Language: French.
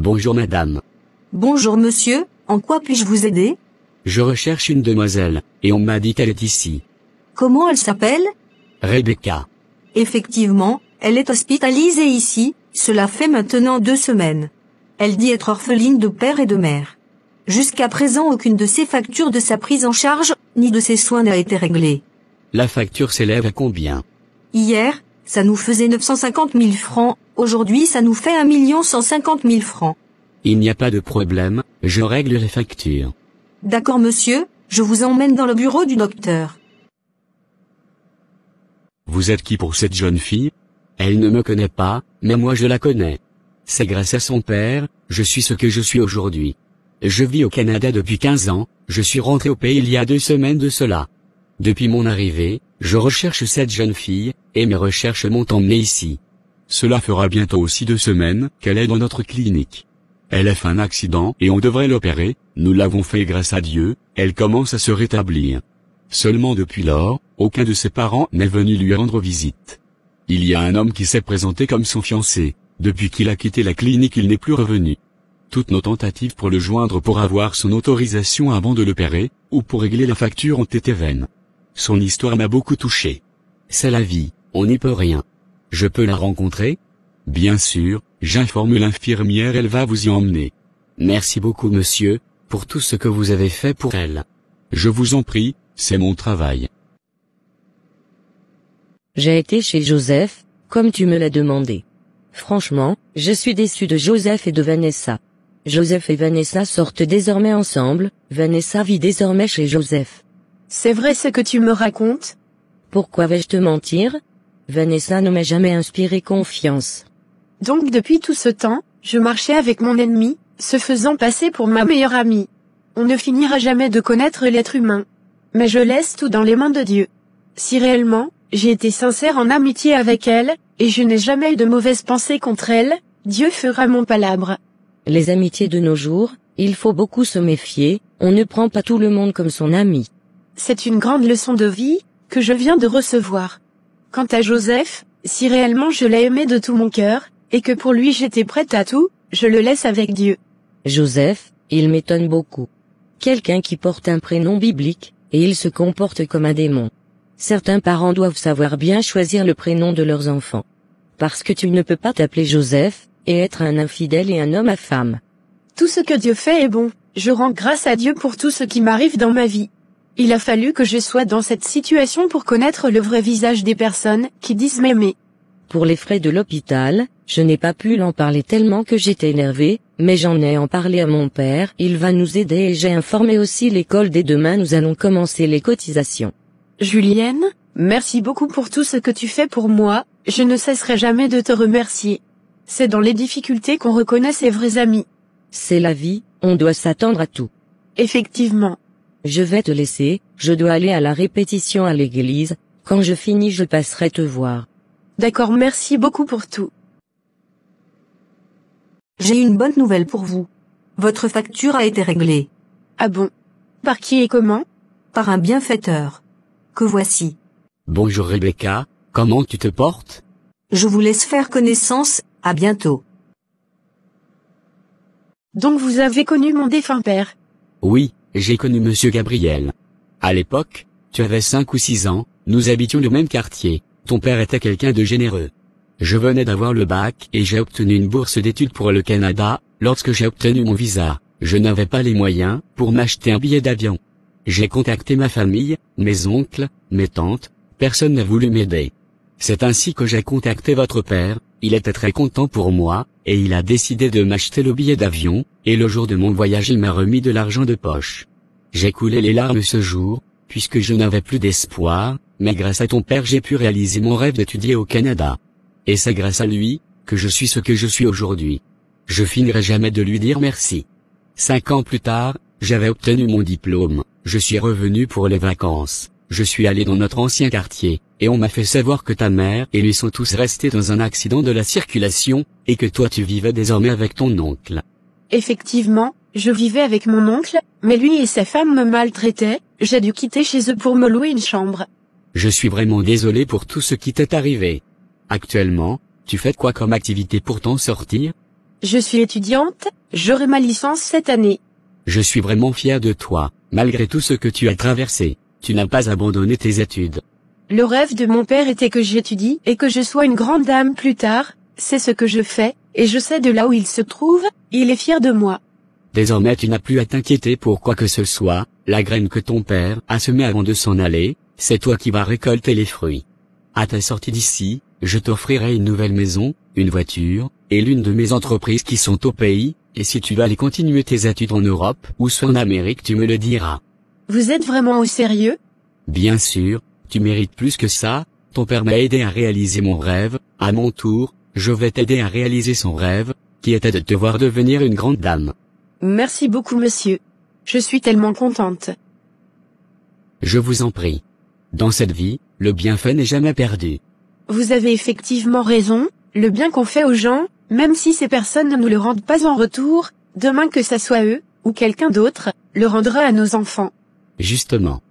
Bonjour madame. Bonjour monsieur, en quoi puis-je vous aider? Je recherche une demoiselle, et on m'a dit qu'elle est ici. Comment elle s'appelle? Rebecca. Effectivement, elle est hospitalisée ici, cela fait maintenant 2 semaines. Elle dit être orpheline de père et de mère. Jusqu'à présent aucune de ses factures de sa prise en charge, ni de ses soins n'a été réglée. La facture s'élève à combien? Hier, ça nous faisait 950 000 francs, aujourd'hui ça nous fait 1 150 000 francs. Il n'y a pas de problème, je règle les factures. D'accord monsieur, je vous emmène dans le bureau du docteur. Vous êtes qui pour cette jeune fille? Elle ne me connaît pas, mais moi je la connais. C'est grâce à son père, je suis ce que je suis aujourd'hui. Je vis au Canada depuis 15 ans, je suis rentré au pays il y a 2 semaines de cela. Depuis mon arrivée, je recherche cette jeune fille, et mes recherches m'ont emmené ici. Cela fera bientôt aussi 2 semaines qu'elle est dans notre clinique. Elle a fait un accident et on devrait l'opérer, nous l'avons fait grâce à Dieu, elle commence à se rétablir. Seulement depuis lors, aucun de ses parents n'est venu lui rendre visite. Il y a un homme qui s'est présenté comme son fiancé, depuis qu'il a quitté la clinique il n'est plus revenu. Toutes nos tentatives pour le joindre pour avoir son autorisation avant de l'opérer, ou pour régler la facture ont été vaines. Son histoire m'a beaucoup touché. C'est la vie, on n'y peut rien. Je peux la rencontrer? Bien sûr, j'informe l'infirmière, elle va vous y emmener. Merci beaucoup monsieur, pour tout ce que vous avez fait pour elle. Je vous en prie, c'est mon travail. J'ai été chez Joseph, comme tu me l'as demandé. Franchement, je suis déçu de Joseph et de Vanessa. Joseph et Vanessa sortent désormais ensemble, Vanessa vit désormais chez Joseph. C'est vrai ce que tu me racontes? Pourquoi vais-je te mentir? Vanessa ne m'a jamais inspiré confiance. Donc depuis tout ce temps, je marchais avec mon ennemi, se faisant passer pour ma meilleure amie. On ne finira jamais de connaître l'être humain. Mais je laisse tout dans les mains de Dieu. Si réellement, j'ai été sincère en amitié avec elle, et je n'ai jamais eu de mauvaises pensées contre elle, Dieu fera mon palabre. Les amitiés de nos jours, il faut beaucoup se méfier, on ne prend pas tout le monde comme son ami. C'est une grande leçon de vie, que je viens de recevoir. Quant à Joseph, si réellement je l'ai aimé de tout mon cœur, et que pour lui j'étais prête à tout, je le laisse avec Dieu. Joseph, il m'étonne beaucoup. Quelqu'un qui porte un prénom biblique, et il se comporte comme un démon. Certains parents doivent savoir bien choisir le prénom de leurs enfants. Parce que tu ne peux pas t'appeler Joseph, et être un infidèle et un homme à femme. Tout ce que Dieu fait est bon, je rends grâce à Dieu pour tout ce qui m'arrive dans ma vie. Il a fallu que je sois dans cette situation pour connaître le vrai visage des personnes qui disent m'aimer. Pour les frais de l'hôpital, je n'ai pas pu l'en parler tellement que j'étais énervée, mais j'en ai en parlé à mon père, il va nous aider et j'ai informé aussi l'école dès demain nous allons commencer les cotisations. Julienne, merci beaucoup pour tout ce que tu fais pour moi, je ne cesserai jamais de te remercier. C'est dans les difficultés qu'on reconnaît ses vrais amis. C'est la vie, on doit s'attendre à tout. Effectivement. Je vais te laisser, je dois aller à la répétition à l'église, quand je finis je passerai te voir. D'accord, merci beaucoup pour tout. J'ai une bonne nouvelle pour vous. Votre facture a été réglée. Ah bon? Par qui et comment? Par un bienfaiteur. Que voici. Bonjour Rebecca, comment tu te portes? Je vous laisse faire connaissance, à bientôt. Donc vous avez connu mon défunt père? Oui, j'ai connu monsieur Gabriel. À l'époque, tu avais 5 ou 6 ans, nous habitions le même quartier, ton père était quelqu'un de généreux. Je venais d'avoir le bac et j'ai obtenu une bourse d'études pour le Canada, lorsque j'ai obtenu mon visa, je n'avais pas les moyens pour m'acheter un billet d'avion. J'ai contacté ma famille, mes oncles, mes tantes, personne n'a voulu m'aider. C'est ainsi que j'ai contacté votre père, il était très content pour moi, et il a décidé de m'acheter le billet d'avion, et le jour de mon voyage il m'a remis de l'argent de poche. J'ai coulé les larmes ce jour, puisque je n'avais plus d'espoir, mais grâce à ton père j'ai pu réaliser mon rêve d'étudier au Canada. Et c'est grâce à lui, que je suis ce que je suis aujourd'hui. Je finirai jamais de lui dire merci. 5 ans plus tard, j'avais obtenu mon diplôme, je suis revenu pour les vacances, je suis allé dans notre ancien quartier, et on m'a fait savoir que ta mère et lui sont tous restés dans un accident de la circulation, et que toi tu vivais désormais avec ton oncle. Effectivement, je vivais avec mon oncle, mais lui et sa femme me maltraitaient, j'ai dû quitter chez eux pour me louer une chambre. Je suis vraiment désolé pour tout ce qui t'est arrivé. Actuellement, tu fais quoi comme activité pour t'en sortir? Je suis étudiante, j'aurai ma licence cette année. Je suis vraiment fier de toi, malgré tout ce que tu as traversé. Tu n'as pas abandonné tes études. Le rêve de mon père était que j'étudie et que je sois une grande dame plus tard, c'est ce que je fais, et je sais de là où il se trouve, il est fier de moi. Désormais tu n'as plus à t'inquiéter pour quoi que ce soit, la graine que ton père a semée avant de s'en aller, c'est toi qui vas récolter les fruits. À ta sortie d'ici, je t'offrirai une nouvelle maison, une voiture, et l'une de mes entreprises qui sont au pays, et si tu vas aller continuer tes études en Europe ou soit en Amérique tu me le diras. Vous êtes vraiment au sérieux? Bien sûr, tu mérites plus que ça, ton père m'a aidé à réaliser mon rêve, à mon tour, je vais t'aider à réaliser son rêve, qui était de te voir devenir une grande dame. Merci beaucoup monsieur. Je suis tellement contente. Je vous en prie. Dans cette vie, le bienfait n'est jamais perdu. Vous avez effectivement raison, le bien qu'on fait aux gens, même si ces personnes ne nous le rendent pas en retour, demain que ça soit eux, ou quelqu'un d'autre, le rendra à nos enfants. Justement,